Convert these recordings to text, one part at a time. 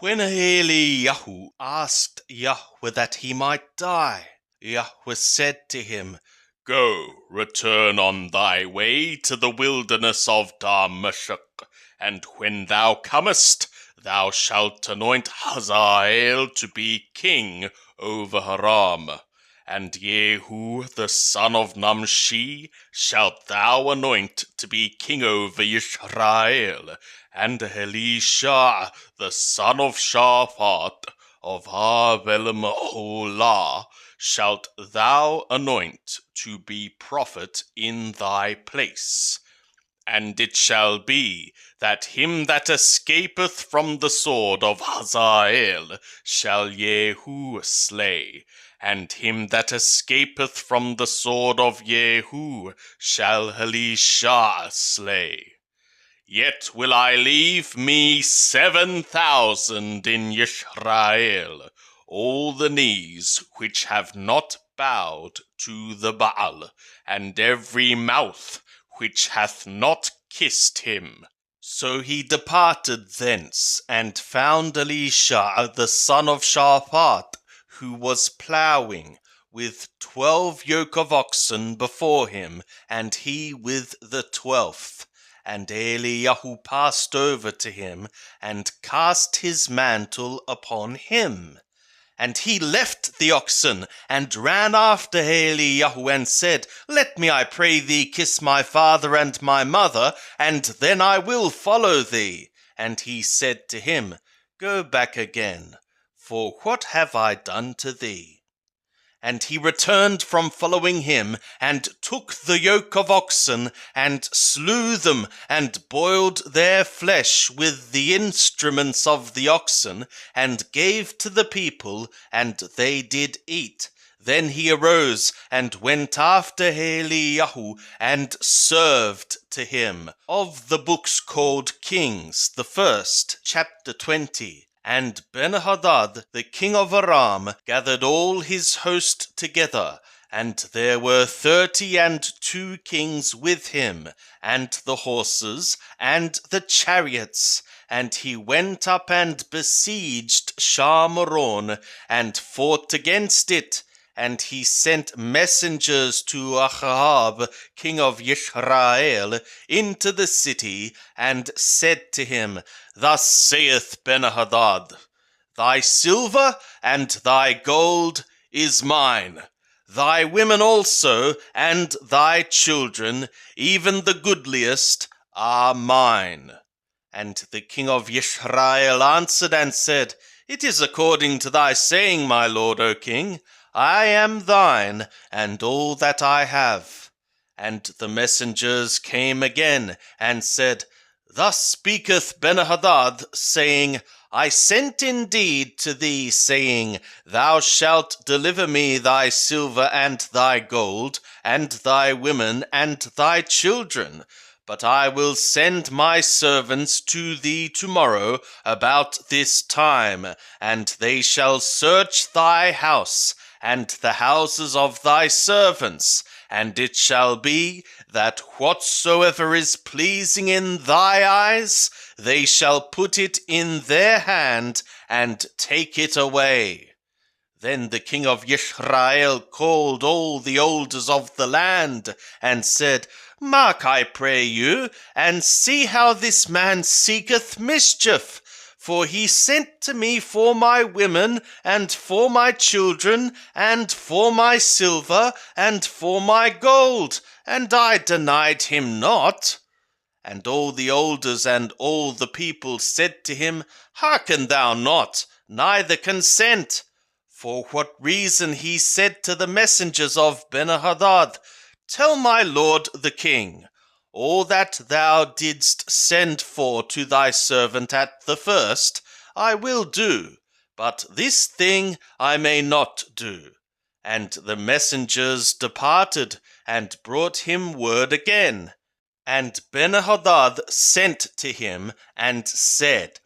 When Eliyahu asked Yahweh that he might die, Yahweh said to him, Go, return on thy way to the wilderness of Damascus, and when thou comest, thou shalt anoint Hazael to be king over Aram. And Jehu the son of Nimshi shalt thou anoint to be king over Israel, and Elisha the son of Shaphat of Abel-Meholah shalt thou anoint to be prophet in thy place. And it shall be that him that escapeth from the sword of Hazael shall Jehu slay, and him that escapeth from the sword of Jehu shall Elisha slay. Yet will I leave me 7,000 in Israel, all the knees which have not bowed to the Baal, and every mouth which hath not kissed him. So he departed thence, and found Elisha the son of Shaphat, who was ploughing, with 12 yoke of oxen before him, and he with the 12th. And Eliyahu passed over to him, and cast his mantle upon him. And he left the oxen, and ran after Eliyahu, and said, Let me, I pray thee, kiss my father and my mother, and then I will follow thee. And he said to him, Go back again, for what have I done to thee? And he returned from following him, and took the yoke of oxen, and slew them, and boiled their flesh with the instruments of the oxen, and gave to the people, and they did eat. Then he arose, and went after Eliyahu, and served to him. Of the books called Kings, the first, chapter 20. And Ben-Hadad, the king of Aram, gathered all his host together, and there were 32 kings with him, and the horses, and the chariots. And he went up and besieged Shamron, and fought against it. And he sent messengers to Ahab, king of Israel, into the city, and said to him, Thus saith Ben-Hadad, Thy silver and thy gold is mine, thy women also and thy children, even the goodliest, are mine. And the king of Israel answered and said, It is according to thy saying, my lord, O king. I am thine, and all that I have. And the messengers came again, and said, Thus speaketh Ben-Hadad, saying, I sent indeed to thee, saying, Thou shalt deliver me thy silver and thy gold, and thy women and thy children. But I will send my servants to thee tomorrow about this time, and they shall search thy house, and the houses of thy servants, and it shall be that whatsoever is pleasing in thy eyes, they shall put it in their hand, and take it away. Then the king of Israel called all the elders of the land, and said, Mark, I pray you, and see how this man seeketh mischief. For he sent to me for my women, and for my children, and for my silver, and for my gold, and I denied him not. And all the elders and all the people said to him, Hearken thou not, neither consent. For what reason he said to the messengers of Ben-Hadad, Tell my lord the king, all that thou didst send for to thy servant at the first, I will do, but this thing I may not do. And the messengers departed, and brought him word again. And Ben-Hadad sent to him, and said,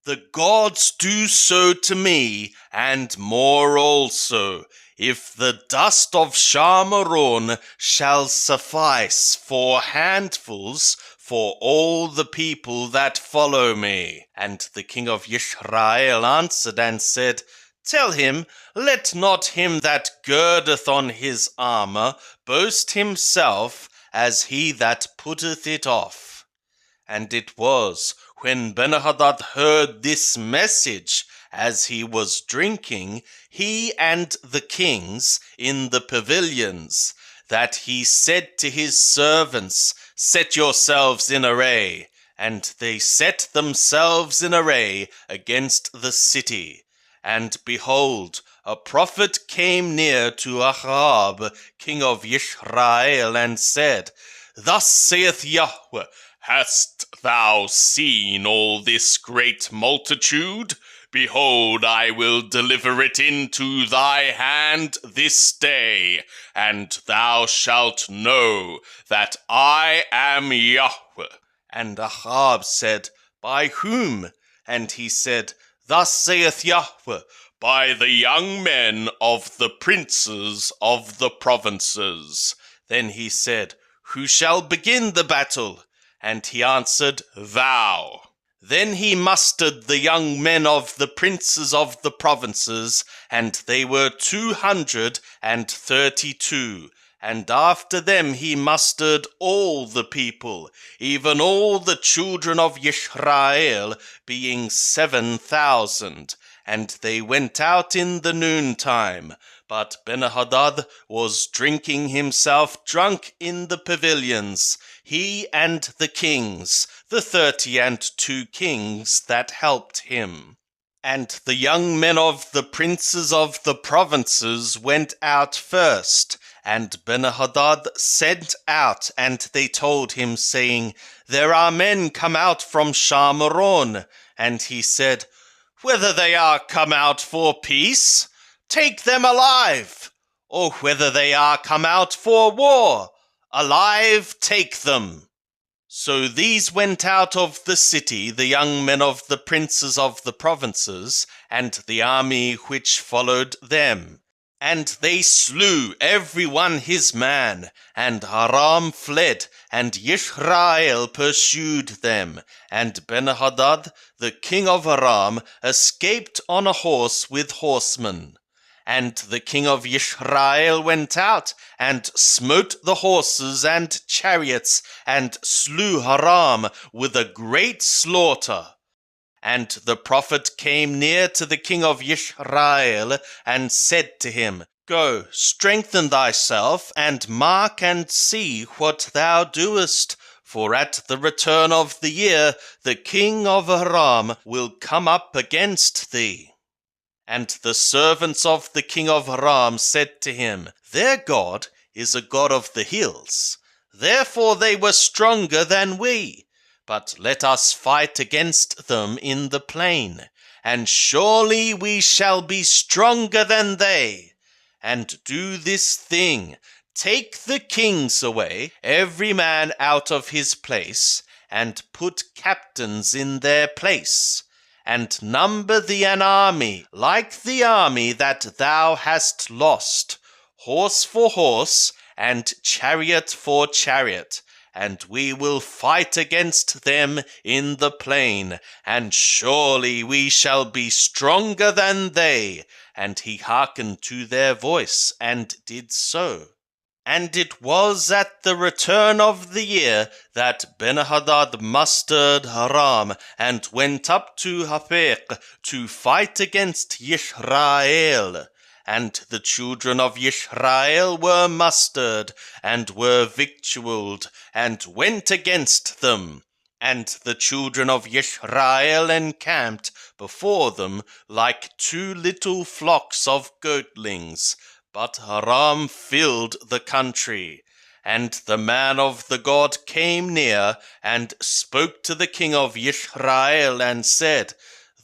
The gods do so to me, and more also, if the dust of Shamaron shall suffice for handfuls for all the people that follow me. And the king of Yisrael answered and said, Tell him, let not him that girdeth on his armor boast himself as he that putteth it off. And it was when Benhadad heard this message, as he was drinking, he and the kings in the pavilions, that he said to his servants, Set yourselves in array. And they set themselves in array against the city. And behold, a prophet came near to Ahab, king of Yisrael, and said, Thus saith Yahweh, Hast thou seen all this great multitude? Behold, I will deliver it into thy hand this day, and thou shalt know that I am Yahweh. And Ahab said, By whom? And he said, Thus saith Yahweh, by the young men of the princes of the provinces. Then he said, Who shall begin the battle? And he answered, Thou. Then he mustered the young men of the princes of the provinces, and they were 232. And after them he mustered all the people, even all the children of Yisrael, being 7,000. And they went out in the noontime. But Benhadad was drinking himself drunk in the pavilions, he and the kings, the 32 kings that helped him. And the young men of the princes of the provinces went out first, and Benhadad sent out, and they told him, saying, There are men come out from Shamaron. And he said, Whether they are come out for peace, take them alive, or whether they are come out for war, alive take them. So these went out of the city, the young men of the princes of the provinces, and the army which followed them. And they slew every one his man, and Aram fled, and Yisrael pursued them. And Benhadad, the king of Aram, escaped on a horse with horsemen. And the king of Yisrael went out, and smote the horses and chariots, and slew Aram with a great slaughter. And the prophet came near to the king of Yisrael, and said to him, Go, strengthen thyself, and mark and see what thou doest. For at the return of the year the king of Aram will come up against thee. And the servants of the king of Aram said to him, Their God is a God of the hills. Therefore they were stronger than we. But let us fight against them in the plain, and surely we shall be stronger than they. And do this thing, take the kings away, every man out of his place, and put captains in their place. And number thee an army, like the army that thou hast lost, horse for horse, and chariot for chariot. And we will fight against them in the plain, and surely we shall be stronger than they. And he hearkened to their voice, and did so. And it was at the return of the year that Benhadad mustered Aram, and went up to Haphek to fight against Yisrael. And the children of Yisrael were mustered, and were victualled, and went against them. And the children of Yisrael encamped before them like 2 little flocks of goatlings. But Aram filled the country. And the man of the God came near, and spoke to the king of Yisrael, and said,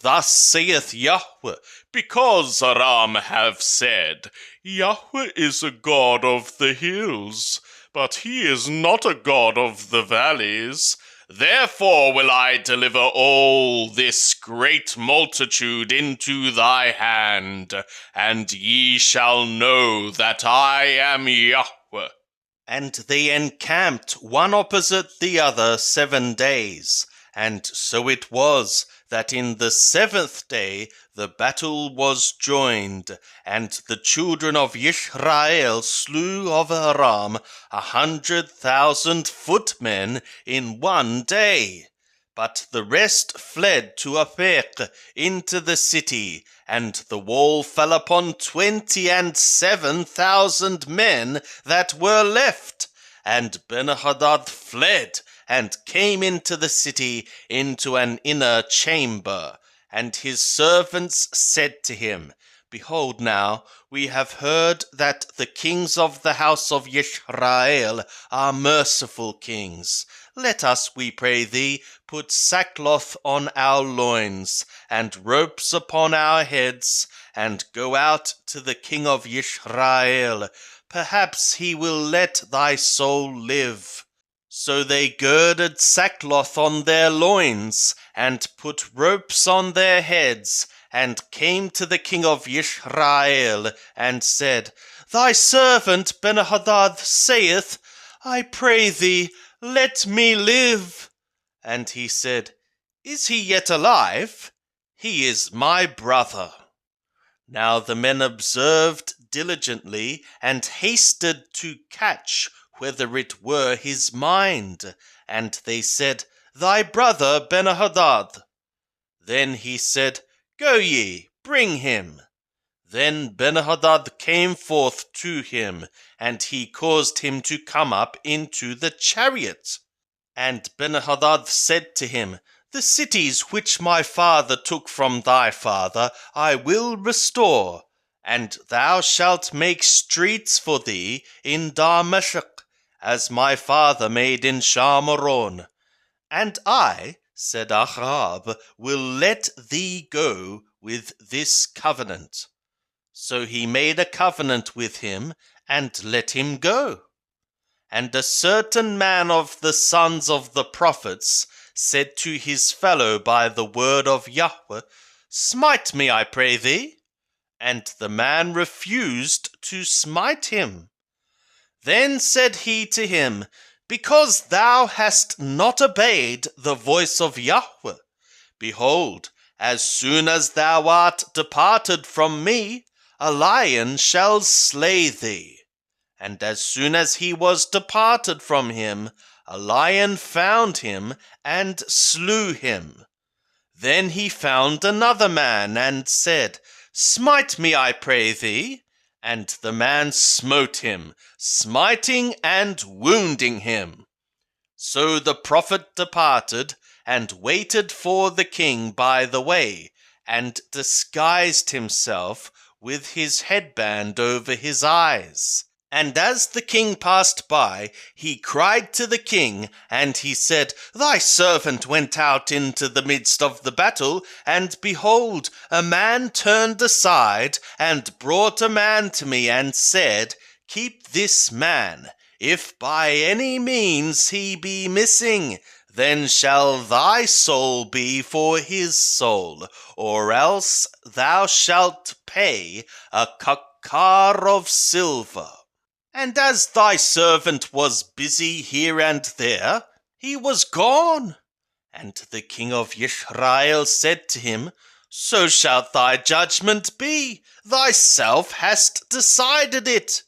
Thus saith Yahweh, because Aram have said, Yahweh is a God of the hills, but he is not a God of the valleys. Therefore will I deliver all this great multitude into thy hand, and ye shall know that I am Yahweh. And they encamped one opposite the other 7 days. And so it was that in the 7th day the battle was joined, and the children of Israel slew of Aram 100,000 footmen in 1 day. But the rest fled to Aphek into the city, and the wall fell upon 27,000 men that were left. And Benhadad fled, and came into the city into an inner chamber. And his servants said to him, Behold now, we have heard that the kings of the house of Israel are merciful kings. Let us, we pray thee, put sackcloth on our loins, and ropes upon our heads, and go out to the king of Israel. Perhaps he will let thy soul live. So they girded sackcloth on their loins, and put ropes on their heads, and came to the king of Israel, and said, Thy servant Benhadad saith, I pray thee, let me live. And he said, Is he yet alive? He is my brother. Now the men observed diligently, and hasted to catch whether it were his mind. And they said, Thy brother Benhadad. Then he said, Go ye, bring him. Then Benhadad came forth to him, and he caused him to come up into the chariot. And Benhadad said to him, The cities which my father took from thy father I will restore, and thou shalt make streets for thee in Damascus, as my father made in Shamaron. And I, said Ahab, will let thee go with this covenant. So he made a covenant with him, and let him go. And a certain man of the sons of the prophets said to his fellow by the word of Yahweh, Smite me, I pray thee. And the man refused to smite him. Then said he to him, Because thou hast not obeyed the voice of Yahweh, behold, as soon as thou art departed from me, a lion shall slay thee. And as soon as he was departed from him, a lion found him and slew him. Then he found another man and said, Smite me, I pray thee. And the man smote him, smiting and wounding him. So the prophet departed, and waited for the king by the way, and disguised himself with his headband over his eyes. And as the king passed by, he cried to the king, and he said, Thy servant went out into the midst of the battle, and behold, a man turned aside, and brought a man to me, and said, Keep this man. If by any means he be missing, then shall thy soul be for his soul, or else thou shalt pay a kakar of silver. And as thy servant was busy here and there, he was gone. And the king of Israel said to him, So shall thy judgment be, thyself hast decided it.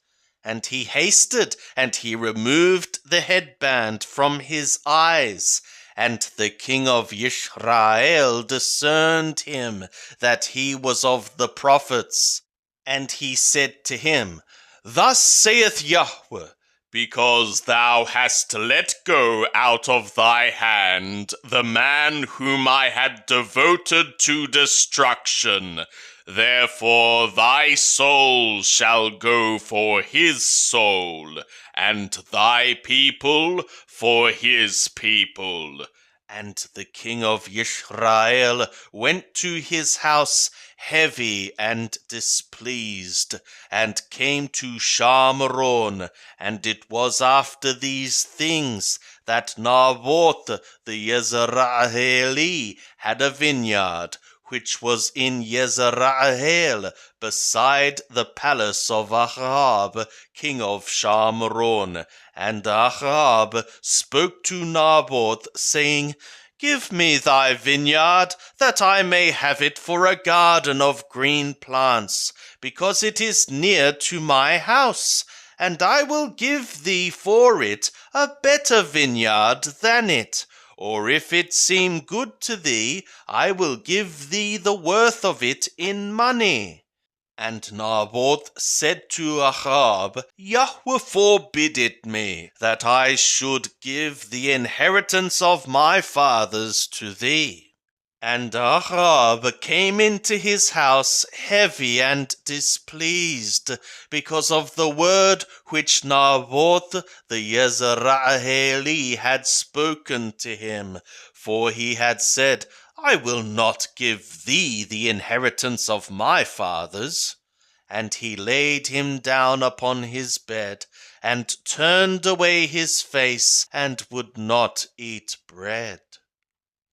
And he hasted, and he removed the headband from his eyes. And the king of Israel discerned him, that he was of the prophets. And he said to him, Thus saith Yahweh, because thou hast let go out of thy hand the man whom I had devoted to destruction, therefore thy soul shall go for his soul, and thy people for his people. And the king of Israel went to his house heavy and displeased, and came to Shamron. And it was after these things that Naboth the Yezreeli had a vineyard, which was in Yezreel, beside the palace of Ahab, king of Shamron. And Ahab spoke to Naboth, saying, Give me thy vineyard, that I may have it for a garden of green plants, because it is near to my house, and I will give thee for it a better vineyard than it. Or if it seem good to thee, I will give thee the worth of it in money. And Naboth said to Ahab, Yahweh forbid it me, that I should give the inheritance of my fathers to thee. And Ahab came into his house heavy and displeased, because of the word which Naboth the Yezreeli had spoken to him. For he had said, I will not give thee the inheritance of my fathers. And he laid him down upon his bed, and turned away his face, and would not eat bread.